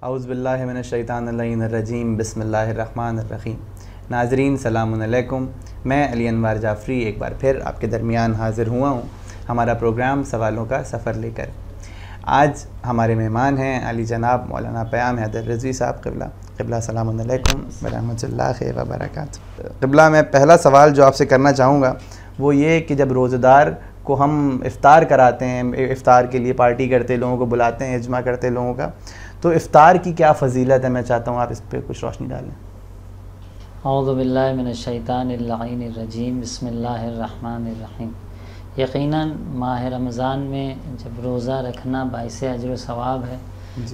اعوذ باللہ من الشیطان اللعین الرجیم، بسم اللہ الرحمن الرحیم۔ ناظرین سلام علیکم، میں علی انوار جعفری ایک بار پھر آپ کے درمیان حاضر ہوا ہوں ہمارا پروگرام سوالوں کا سفر لے کر۔ آج ہمارے مہمان ہیں علی جناب مولانا پیام حیدر رضوی صاحب قبلہ۔ قبلہ السلام علیکم ورحمۃ اللہ وبرکاتہ۔ قبلہ میں پہلا سوال جو آپ سے کرنا چاہوں گا وہ یہ کہ جب روزہ دار کو ہم افطار کراتے ہیں، افطار کے لیے پارٹی کرتے لوگوں کو بلاتے ہیں، اجماع کرتے لوگوں کا، تو افطار کی کیا فضیلت ہے؟ میں چاہتا ہوں آپ اس پہ کچھ روشنی ڈالیں۔ اعوذ باللہ من الشیطان اللعین الرجیم، بسم اللہ الرحمن الرحیم۔ یقیناً ماہ رمضان میں جب روزہ رکھنا باعث اجر و ثواب ہے،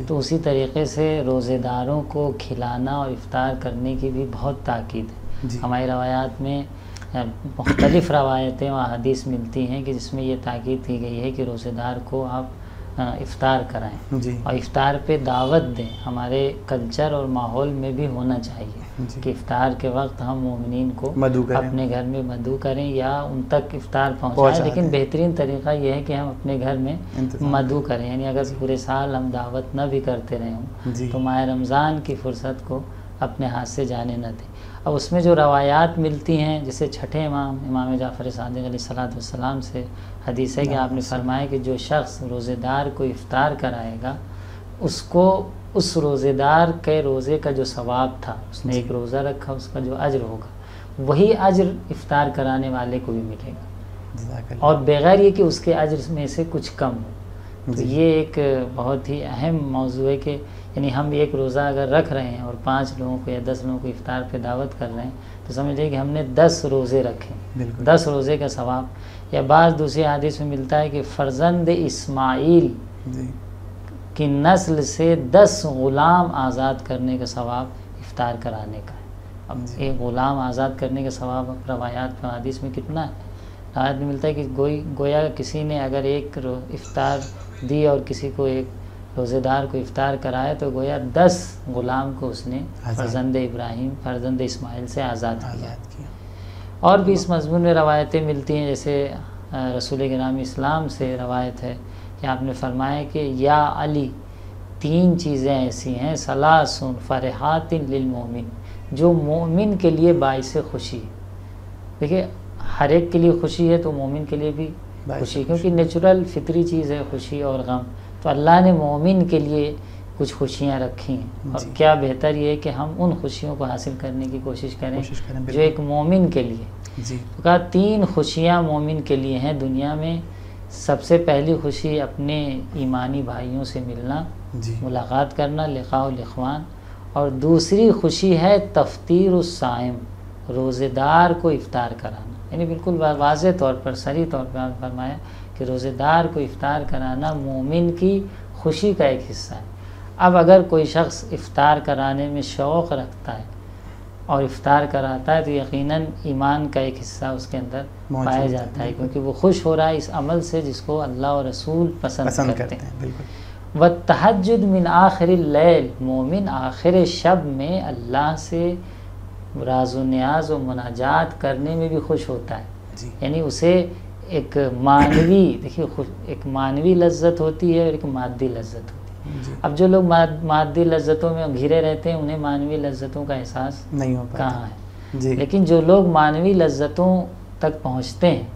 تو اسی طریقے سے روزے داروں کو کھلانا اور افطار کرنے کی بھی بہت تاکید ہے۔ ہماری روایات میں مختلف روایتیں و حدیث ملتی ہیں کہ جس میں یہ تاکید کی گئی ہے کہ روزے دار کو آپ افطار کرائیں اور افطار پہ دعوت دیں۔ ہمارے کلچر اور ماحول میں بھی ہونا چاہیے کہ افطار کے وقت ہم مومنین کو اپنے گھر میں مدعو کریں یا ان تک افطار پہنچائیں، لیکن بہترین طریقہ یہ ہے کہ ہم اپنے گھر میں مدعو کریں، یعنی اگر پورے سال ہم دعوت نہ بھی کرتے رہے ہوں تو ماہ رمضان کی فرصت کو اپنے ہاتھ سے جانے نہ دیں۔ اب اس میں جو روایات ملتی ہیں، جیسے چھٹے امام جعفر صادق علیہ السلام سے حدیث ہے کہ آپ نے فرمایا کہ جو شخص روزے دار کو افطار کرائے گا، اس کو اس روزے دار کے روزے کا جو ثواب تھا، اس نے ایک روزہ رکھا، اس کا جو اجر ہوگا وہی اجر افطار کرانے والے کو بھی ملے گا، اور بغیر یہ کہ اس کے اجر میں سے کچھ کم ہو۔ تو یہ ایک بہت ہی اہم موضوع ہے کہ یعنی ہم ایک روزہ اگر رکھ رہے ہیں اور 5 لوگوں کو یا 10 لوگوں کو افطار پہ دعوت کر رہے ہیں تو سمجھ لیں کہ ہم نے 10 روزے رکھے، 10 روزے کا ثواب۔ یا بعض دوسری حدیث میں ملتا ہے کہ فرزند اسماعیل کی نسل سے 10 غلام آزاد کرنے کا ثواب افطار کرانے کا ہے۔ اب ایک غلام آزاد کرنے کا ثواب روایات میں حدیث میں کتنا ہے؟ روایت میں ملتا ہے کہ گویا کسی نے اگر ایک افطار دی اور کسی کو ایک روزے دار کو افطار کرایا تو گویا 10 غلام کو اس نے فرزند ابراہیم فرزند اسماعیل سے آزاد کیا۔ اور بھی اس مضمون میں روایتیں ملتی ہیں، جیسے رسول گرامی اسلام سے روایت ہے کہ آپ نے فرمایا کہ یا علی 3 چیزیں ایسی ہیں ثلاث فرحات للمؤمن، جو مومن کے لیے باعث خوشی ہے۔ دیکھیے ہر ایک کے لیے خوشی ہے تو مومن کے لیے بھی خوشی، کیونکہ نیچرل فطری چیز ہے خوشی اور غم، تو اللہ نے مومن کے لیے کچھ خوشیاں رکھی ہیں، اور کیا بہتر یہ ہے کہ ہم ان خوشیوں کو حاصل کرنے کی کوشش کریں جو ایک مومن کے لیے۔ تو کہا 3 خوشیاں مومن کے لیے ہیں دنیا میں۔ سب سے پہلی خوشی اپنے ایمانی بھائیوں سے ملنا، ملاقات کرنا، لقاء الاخوان، اور دوسری خوشی ہے تفطیر الصائم، روزے دار کو افطار کرانا۔ یعنی بالکل واضح طور پر صریح طور پر فرمایا کہ روزے دار کو افطار کرانا مومن کی خوشی کا ایک حصہ ہے۔ اب اگر کوئی شخص افطار کرانے میں شوق رکھتا ہے اور افطار کراتا ہے تو یقیناً ایمان کا ایک حصہ اس کے اندر پایا جاتا ہے، کیونکہ وہ خوش ہو رہا ہے اس عمل سے جس کو اللہ اور رسول پسند کرتے ہیں۔ وَالتَّحَجُّدْ مِنْ آخِرِ اللیل، مومن آخر شب میں اللہ سے راز و نیاز و مناجات کرنے میں بھی خوش ہوتا ہے۔ یعنی اسے ایک معنوی، دیکھیے ایک معنوی لذت ہوتی ہے اور ایک مادی لذت ہوتی ہے۔ اب جو لوگ مادی لذتوں میں گھرے رہتے ہیں انہیں معنوی لذتوں کا احساس نہیں ہو پاتا کہاں ہے، لیکن جو لوگ معنوی لذتوں تک پہنچتے ہیں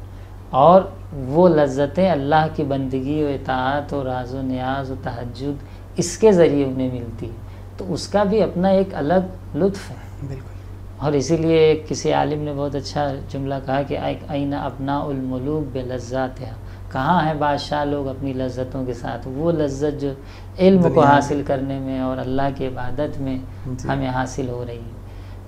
اور وہ لذتیں اللہ کی بندگی و اطاعت و راز و نیاز و تہجد اس کے ذریعے انہیں ملتی ہے، تو اس کا بھی اپنا ایک الگ لطف ہے۔ بالکل، اور اسی لیے کسی عالم نے بہت اچھا جملہ کہا کہ این ابناء الملوک بلذاتها، کہاں ہیں بادشاہ لوگ اپنی لذتوں کے ساتھ؟ وہ لذت جو علم کو حاصل کرنے میں اور اللہ کی عبادت میں ہمیں حاصل ہو رہی ہے۔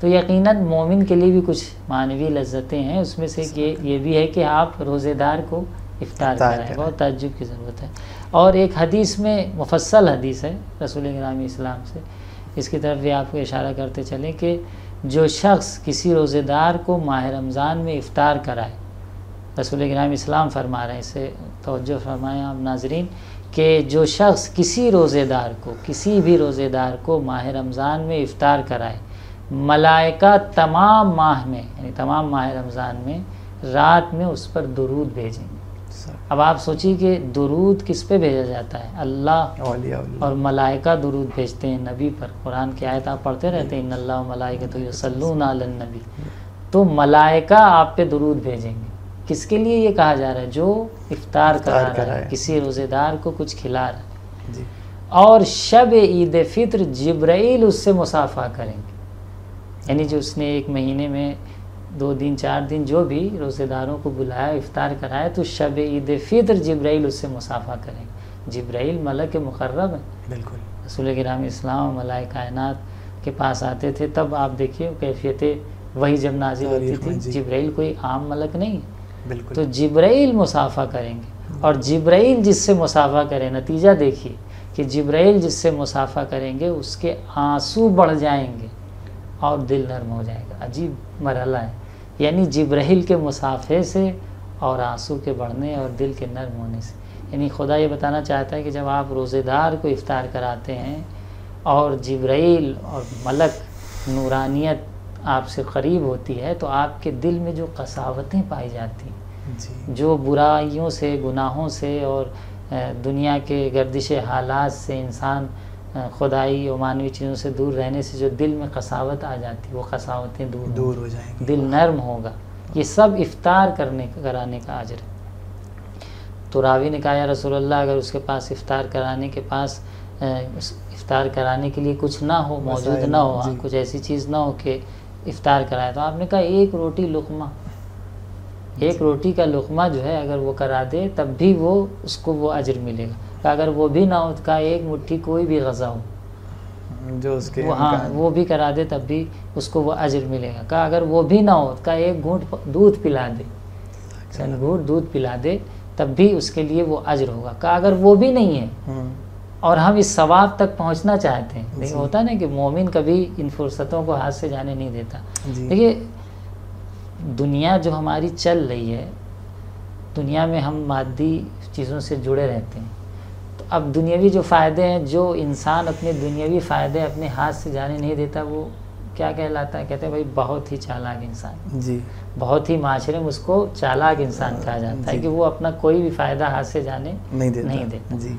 تو یقیناً مومن کے لیے بھی کچھ معنوی لذتیں ہیں، اس میں سے یہ بھی ہے کہ آپ روزے دار کو افطار کرائیں، بہت تعجب کی ضرورت ہے۔ اور ایک حدیث میں مفصل حدیث ہے رسول گرامی اسلام سے، اس کی طرف بھی آپ کو اشارہ کرتے چلیں کہ جو شخص کسی روزے دار کو ماہ رمضان میں افطار کرائے، رسول گرامی اسلام فرما رہے ہیں، اسے توجہ فرمائیں آپ ناظرین، کہ جو شخص کسی روزے دار کو، کسی بھی روزے دار کو ماہ رمضان میں افطار کرائے، ملائکہ تمام ماہ میں، یعنی تمام ماہ رمضان میں رات میں اس پر درود بھیجیں گے۔ اب آپ سوچیے کہ درود کس پہ بھیجا جاتا ہے؟ اللہ اور ملائکہ درود بھیجتے ہیں نبی پر. قرآن کی آیت آپ پڑھتے رہتے ہیں ان اللہ و ملائکۃ یصلون علی النبی. تو ملائکہ آپ پہ درود بھیجیں گے. کس کے لیے یہ کہا جا رہا ہے؟ جو افطار کرا رہا ہے, کسی روزے دار کو کچھ کھلا رہا ہے جی. اور شب عید فطر جبرائیل اس سے مصافحہ کریں گے. یعنی جو اس نے ایک مہینے میں 2 دن 4 دن جو بھی روزے داروں کو بلایا افطار کرایا, تو شب عید فطر جبرائیل اس سے مصافحہ کریں گے. جبرائیل ملک مقرب ہے. بالکل رسول کرام اسلام ملائکہ کائنات کے پاس آتے تھے. تب آپ دیکھیے کیفیت وہی جب نازل ہوتی تھی. جبرائیل کوئی عام ملک نہیں ہے. بالکل. تو جبرائیل مصافحہ کریں گے, اور جبرائیل جس سے مصافحہ کرے, نتیجہ دیکھیے کہ جبرائیل جس سے مصافحہ کریں گے اس کے آنسو بڑھ جائیں گے اور دل نرم ہو جائے گا. عجیب مرحلہ ہے. یعنی جبرائیل کے مصافحے سے اور آنسو کے بڑھنے اور دل کے نرم ہونے سے, یعنی خدا یہ بتانا چاہتا ہے کہ جب آپ روزے دار کو افطار کراتے ہیں اور جبرائیل اور ملک نورانیت آپ سے قریب ہوتی ہے, تو آپ کے دل میں جو قساوتیں پائی جاتی ہیں جی. جو برائیوں سے, گناہوں سے اور دنیا کے گردش حالات سے انسان خدائی و معنوی چیزوں سے دور رہنے سے جو دل میں قساوت آ جاتی, وہ قساوتیں دور ہو جائیں گی, دل نرم ہوگا. یہ سب افطار کرانے کا اجر ہے. تو راوی نے کہا یا رسول اللہ اگر اس کے پاس افطار کرانے کے لیے کچھ نہ ہو, موجود نہ ہو, کچھ ایسی چیز نہ ہو کہ افطار کرائے, تو آپ نے کہا ایک روٹی کا لقمہ جو ہے اگر وہ کرا دے تب بھی اس کو وہ اجر ملے گا. کہ اگر وہ بھی نہ ہو تو کہا ایک مٹھی کوئی بھی غذا ہو جو اس کے وہ بھی کرا دے تب بھی اس کو وہ اجر ملے گا. کہا اگر وہ بھی نہ ہو تو کہا ایک گھونٹ دودھ پلا دے, گھونٹ دودھ پلا دے تب بھی اس کے لیے وہ اجر ہوگا. کہا اگر وہ بھی نہیں ہے اور ہم اس ثواب تک پہنچنا چاہتے ہیں, لیکن ہوتا ہے نا کہ مومن کبھی ان فرصتوں کو ہاتھ سے جانے نہیں دیتا. دیکھیے دنیا جو ہماری چل رہی ہے, دنیا میں ہم مادی چیزوں سے جڑے رہتے ہیں. تو اب دنیاوی جو فائدے ہیں, جو انسان اپنے دنیاوی فائدے اپنے ہاتھ سے جانے نہیں دیتا, وہ کیا کہلاتا ہے؟ کہتے ہیں بھائی بہت ہی چالاک انسان جی. بہت ہی معاشرے میں اس کو چالاک انسان کہا جاتا ہے کہ وہ اپنا کوئی بھی فائدہ ہاتھ سے جانے نہیں دیتا جی.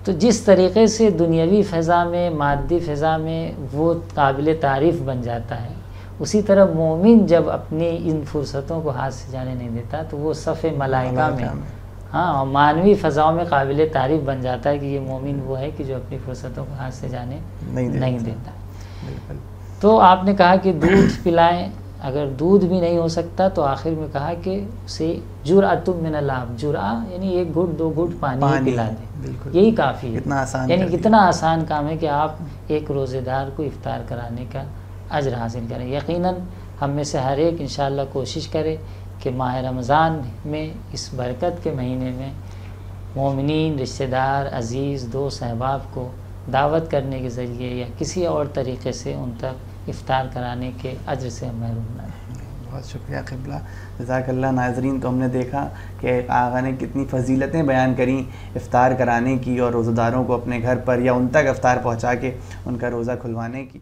تو جس طریقے سے دنیاوی فضا میں, مادی فضا میں وہ قابل تعریف بن جاتا ہے, اسی طرح مومن جب اپنی ان فرصتوں کو ہاتھ سے جانے نہیں دیتا تو وہ صف ملائکہ میں اور معنوی فضاؤں میں قابل تعریف بن جاتا ہے کہ یہ مومن وہ ہے کہ جو اپنی فرصتوں کو ہاتھ سے جانے نہیں دیتا. تو آپ نے کہا کہ دودھ پلائیں, اگر دودھ بھی نہیں ہو سکتا تو آخر میں کہا کہ اسے جرعۃ من الآب, جرعہ یعنی 1 گھٹ 2 گھٹ پانی پلا دیں, یہی کافی ہے. یعنی کتنا آسان کام ہے کہ آپ ایک روزے دار کو افطار کرانے کا اجر حاصل کریں. یقیناً ہم میں سے ہر ایک انشاءاللہ کوشش کرے کہ ماہ رمضان میں اس برکت کے مہینے میں مومنین, رشتہ دار, عزیز, دوست, احباب کو دعوت کرنے کے ذریعے یا کسی اور طریقے سے ان تک افطار کرانے کے اجر سے محروم نہ رہیں. بہت شکریہ قبلہ, جزاک اللہ. ناظرین, تو ہم نے دیکھا کہ آقا نے کتنی فضیلتیں بیان کریں افطار کرانے کی اور روزہ داروں کو اپنے گھر پر یا ان تک افطار پہنچا کے ان کا روزہ کھلوانے کی.